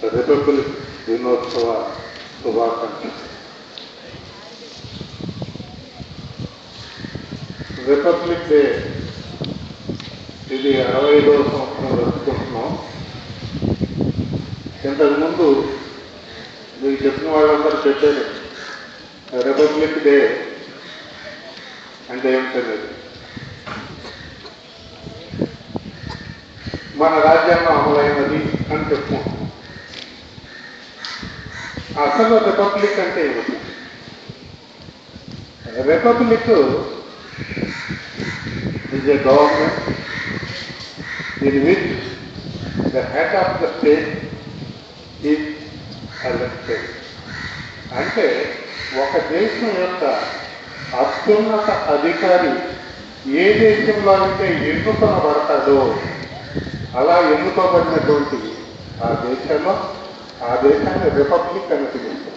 Republic దినోత్సవ శుభాకాంక్షలు. Republic day ఇది 65వ సంవత్సరం జరుపుకుంటున్నాం. ఇంతకుముందు మీకు చెప్పిన వాళ్ళందరూ చెప్పారు రిపబ్లిక్ డే అంటే ఏమిటనేది. మన రాజ్యాంగం అమలైనది అని చెప్పుకుంటున్నాం. అసలు రిపబ్లిక్ అంటే ఏమిటి? Republic is a government in which the head of the state is elected. అంటే ఒక దేశం యొక్క అత్యున్నత అధికారి ఏ దేశంలో అయితే ఎన్నుకొనబడతాడో అలా ఎన్నుకోబడినటువంటి ఆ దేశంలో ఆ దేశాన్ని రిపబ్లిక్ అని పిలుస్తారు.